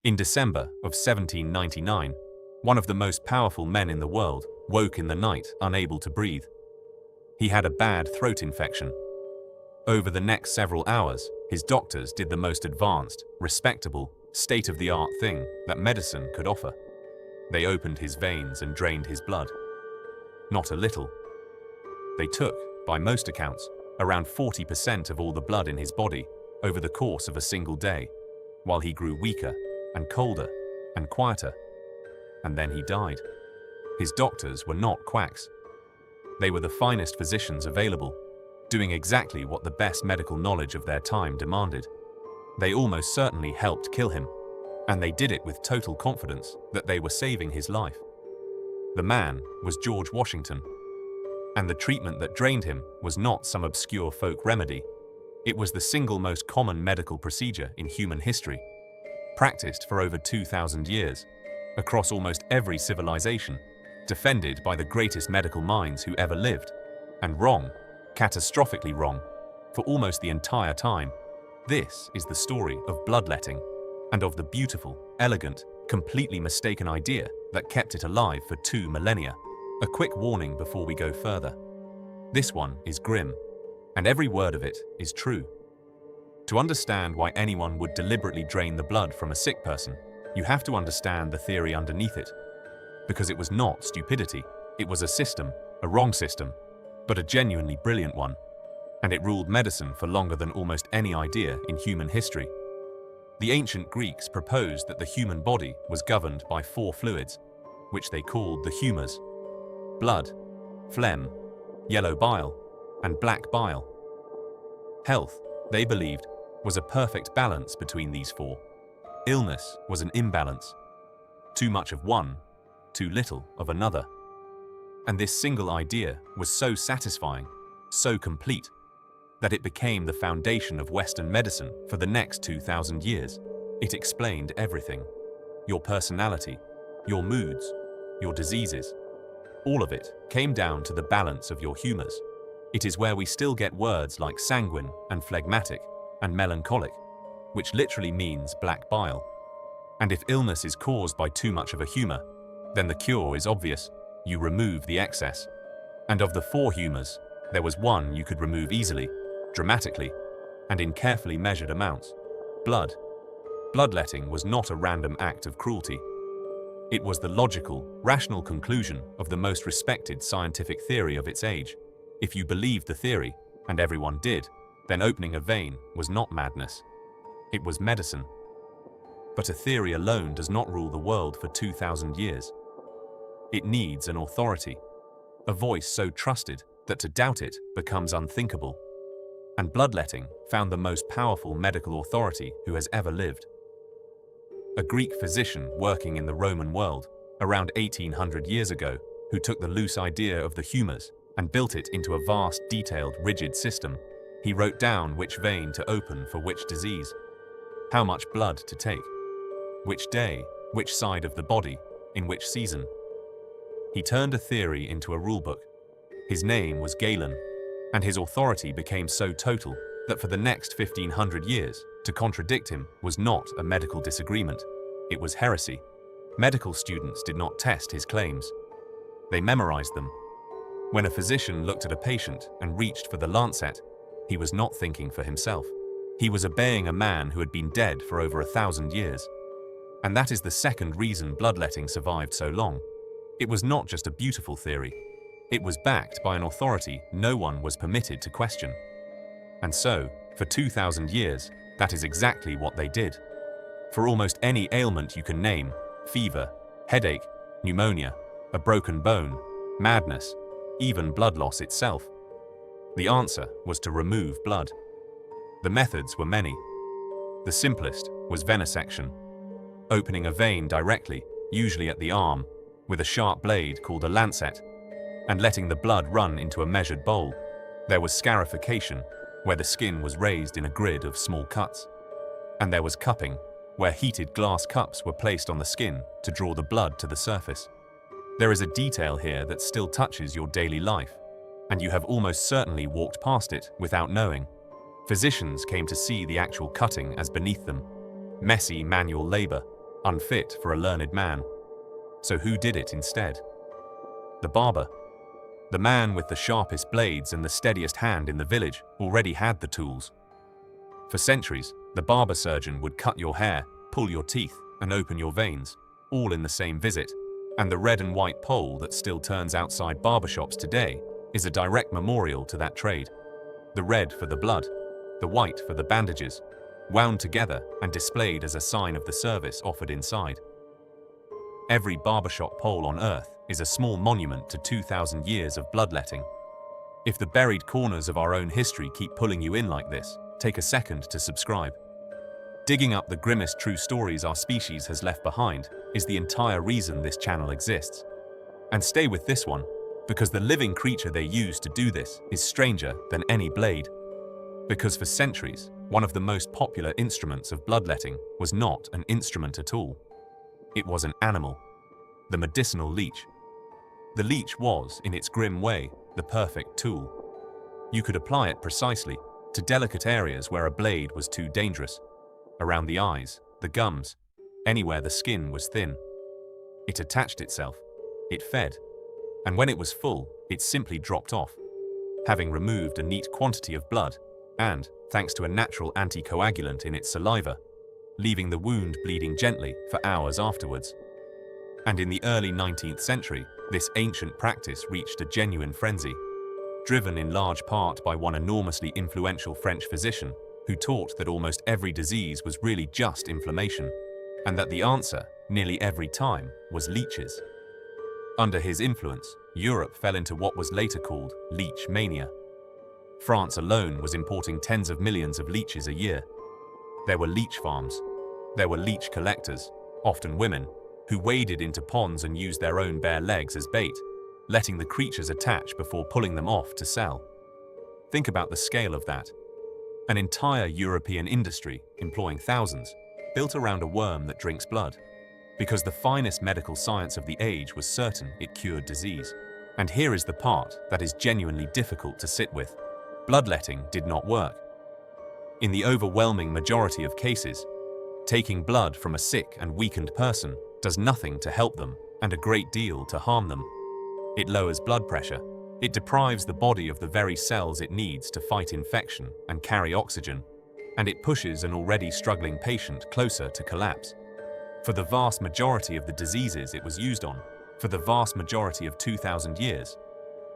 In December of 1799, one of the most powerful men in the world woke in the night unable to breathe. He had a bad throat infection. Over the next several hours, his doctors did the most advanced, respectable, state-of-the-art thing that medicine could offer. They opened his veins and drained his blood. Not a little. They took, by most accounts, around 40% of all the blood in his body over the course of a single day, while he grew weaker and colder and quieter. And then he died. His doctors were not quacks. They were the finest physicians available, doing exactly what the best medical knowledge of their time demanded. They almost certainly helped kill him, and they did it with total confidence that they were saving his life. The man was George Washington, and the treatment that drained him was not some obscure folk remedy. It was the single most common medical procedure in human history, practiced for over 2,000 years, across almost every civilization, defended by the greatest medical minds who ever lived, and wrong, catastrophically wrong, for almost the entire time. This is the story of bloodletting, and of the beautiful, elegant, completely mistaken idea that kept it alive for 2 millennia. A quick warning before we go further. This one is grim, and every word of it is true. To understand why anyone would deliberately drain the blood from a sick person, you have to understand the theory underneath it. Because it was not stupidity, it was a system, a wrong system, but a genuinely brilliant one. And it ruled medicine for longer than almost any idea in human history. The ancient Greeks proposed that the human body was governed by 4 fluids, which they called the humours: blood, phlegm, yellow bile, and black bile. Health, they believed, was a perfect balance between these 4. Illness was an imbalance. Too much of one, too little of another. And this single idea was so satisfying, so complete, that it became the foundation of Western medicine for the next 2,000 years. It explained everything. Your personality, your moods, your diseases. All of it came down to the balance of your humours. It is where we still get words like sanguine and phlegmatic and melancholic, which literally means black bile. And if illness is caused by too much of a humour, then the cure is obvious. You remove the excess. And of the 4 humours, there was one you could remove easily, dramatically, and in carefully measured amounts: blood. Bloodletting was not a random act of cruelty. It was the logical, rational conclusion of the most respected scientific theory of its age. If you believed the theory, and everyone did, then opening a vein was not madness. It was medicine. But a theory alone does not rule the world for 2,000 years. It needs an authority, a voice so trusted that to doubt it becomes unthinkable. And bloodletting found the most powerful medical authority who has ever lived. A Greek physician working in the Roman world, around 1800 years ago, who took the loose idea of the humours and built it into a vast, detailed, rigid system. He wrote down which vein to open for which disease, how much blood to take, which day, which side of the body, in which season. He turned a theory into a rulebook. His name was Galen, and his authority became so total that for the next 1,500 years, to contradict him was not a medical disagreement, it was heresy. Medical students did not test his claims. They memorized them. When a physician looked at a patient and reached for the Lancet, he was not thinking for himself. He was obeying a man who had been dead for over 1,000 years. And that is the second reason bloodletting survived so long. It was not just a beautiful theory. It was backed by an authority no one was permitted to question. And so, for 2,000 years, that is exactly what they did. For almost any ailment you can name, fever, headache, pneumonia, a broken bone, madness, even blood loss itself, the answer was to remove blood. The methods were many. The simplest was venesection, opening a vein directly, usually at the arm, with a sharp blade called a lancet, and letting the blood run into a measured bowl. There was scarification, where the skin was raised in a grid of small cuts. And there was cupping, where heated glass cups were placed on the skin to draw the blood to the surface. There is a detail here that still touches your daily life, and you have almost certainly walked past it without knowing. Physicians came to see the actual cutting as beneath them, messy manual labor, unfit for a learned man. So who did it instead? The barber. The man with the sharpest blades and the steadiest hand in the village already had the tools. For centuries, the barber-surgeon would cut your hair, pull your teeth, and open your veins, all in the same visit, and the red and white pole that still turns outside barbershops today is a direct memorial to that trade. The red for the blood, the white for the bandages, wound together and displayed as a sign of the service offered inside. Every barbershop pole on Earth is a small monument to 2,000 years of bloodletting. If the buried corners of our own history keep pulling you in like this, take a second to subscribe. Digging up the grimmest true stories our species has left behind is the entire reason this channel exists. And stay with this one, because the living creature they use to do this is stranger than any blade. Because for centuries, one of the most popular instruments of bloodletting was not an instrument at all. It was an animal, the medicinal leech. The leech was, in its grim way, the perfect tool. You could apply it precisely to delicate areas where a blade was too dangerous, around the eyes, the gums, anywhere the skin was thin. It attached itself, it fed, and when it was full, it simply dropped off, having removed a neat quantity of blood and, thanks to a natural anticoagulant in its saliva, leaving the wound bleeding gently for hours afterwards. And in the early 19th century, this ancient practice reached a genuine frenzy, driven in large part by one enormously influential French physician who taught that almost every disease was really just inflammation, and that the answer, nearly every time, was leeches. Under his influence, Europe fell into what was later called Leech Mania. France alone was importing tens of millions of leeches a year. There were leech farms. There were leech collectors, often women, who waded into ponds and used their own bare legs as bait, letting the creatures attach before pulling them off to sell. Think about the scale of that. An entire European industry, employing thousands, built around a worm that drinks blood, because the finest medical science of the age was certain it cured disease. And here is the part that is genuinely difficult to sit with. Bloodletting did not work. In the overwhelming majority of cases, taking blood from a sick and weakened person does nothing to help them and a great deal to harm them. It lowers blood pressure. It deprives the body of the very cells it needs to fight infection and carry oxygen, and it pushes an already struggling patient closer to collapse. For the vast majority of the diseases it was used on, for the vast majority of 2,000 years,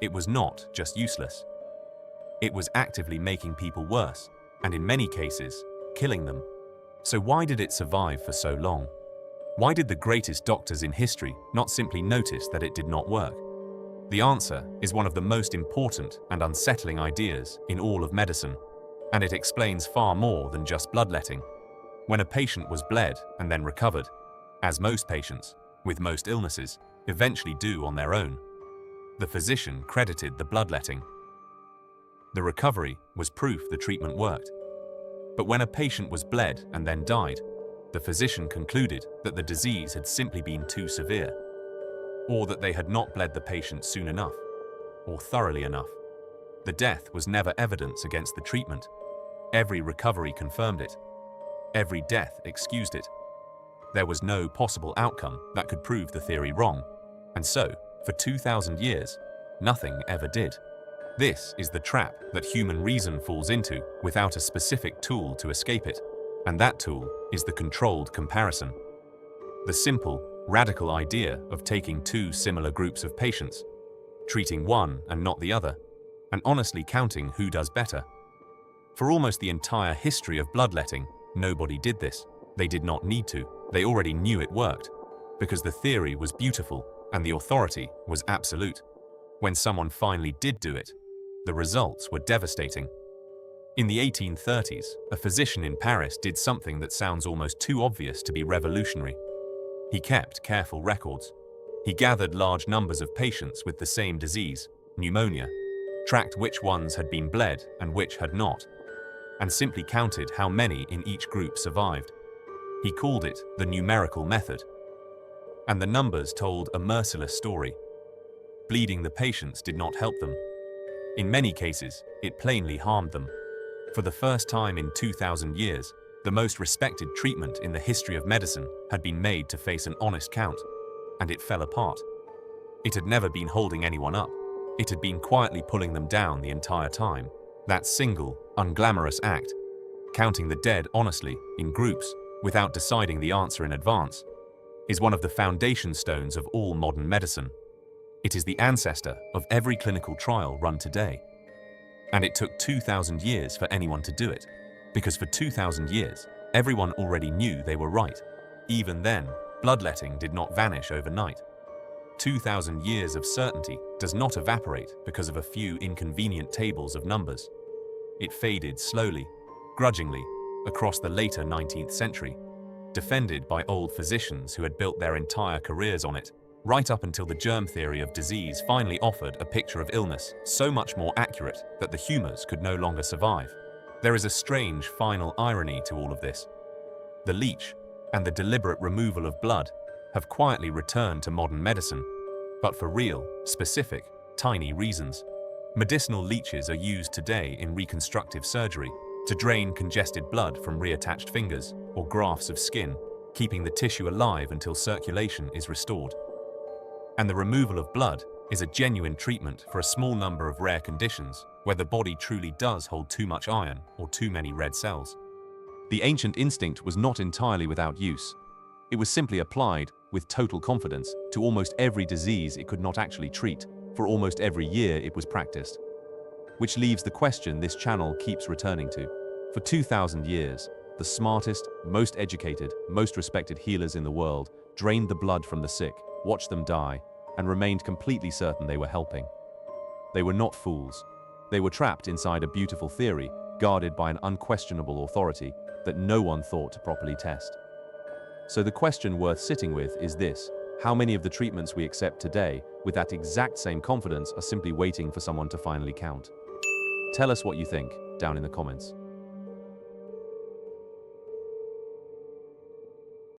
it was not just useless. It was actively making people worse, and in many cases, killing them. So why did it survive for so long? Why did the greatest doctors in history not simply notice that it did not work? The answer is one of the most important and unsettling ideas in all of medicine, and it explains far more than just bloodletting. When a patient was bled and then recovered, as most patients, with most illnesses, eventually do on their own, the physician credited the bloodletting. The recovery was proof the treatment worked. But when a patient was bled and then died, the physician concluded that the disease had simply been too severe, or that they had not bled the patient soon enough, or thoroughly enough. The death was never evidence against the treatment. Every recovery confirmed it. Every death excused it. There was no possible outcome that could prove the theory wrong, and so, for 2,000 years, nothing ever did. This is the trap that human reason falls into without a specific tool to escape it, and that tool is the controlled comparison. The simple, radical idea of taking two similar groups of patients, treating one and not the other, and honestly counting who does better. For almost the entire history of bloodletting, nobody did this. They did not need to. They already knew it worked, because the theory was beautiful and the authority was absolute. When someone finally did do it, the results were devastating. In the 1830s, a physician in Paris did something that sounds almost too obvious to be revolutionary. He kept careful records. He gathered large numbers of patients with the same disease, pneumonia, tracked which ones had been bled and which had not, and simply counted how many in each group survived. He called it the numerical method. And the numbers told a merciless story. Bleeding the patients did not help them. In many cases, it plainly harmed them. For the first time in 2,000 years, The most respected treatment in the history of medicine had been made to face an honest count, and it fell apart. It had never been holding anyone up. It had been quietly pulling them down the entire time. That single, unglamorous act, counting the dead honestly, in groups, without deciding the answer in advance, is one of the foundation stones of all modern medicine. It is the ancestor of every clinical trial run today. And it took 2,000 years for anyone to do it, because for 2,000 years, everyone already knew they were right. Even then, bloodletting did not vanish overnight. 2,000 years of certainty does not evaporate because of a few inconvenient tables of numbers. It faded slowly, grudgingly, across the later 19th century, defended by old physicians who had built their entire careers on it, right up until the germ theory of disease finally offered a picture of illness so much more accurate that the humours could no longer survive. There is a strange final irony to all of this. The leech and the deliberate removal of blood have quietly returned to modern medicine, but for real, specific, tiny reasons. Medicinal leeches are used today in reconstructive surgery to drain congested blood from reattached fingers or grafts of skin, keeping the tissue alive until circulation is restored. And the removal of blood is a genuine treatment for a small number of rare conditions where the body truly does hold too much iron or too many red cells. The ancient instinct was not entirely without use. It was simply applied with total confidence to almost every disease it could not actually treat, for almost every year it was practiced. Which leaves the question this channel keeps returning to. For 2,000 years, the smartest, most educated, most respected healers in the world drained the blood from the sick, watched them die, and remained completely certain they were helping. They were not fools. They were trapped inside a beautiful theory, guarded by an unquestionable authority that no one thought to properly test. So the question worth sitting with is this: how many of the treatments we accept today with that exact same confidence are simply waiting for someone to finally count? Tell us what you think down in the comments.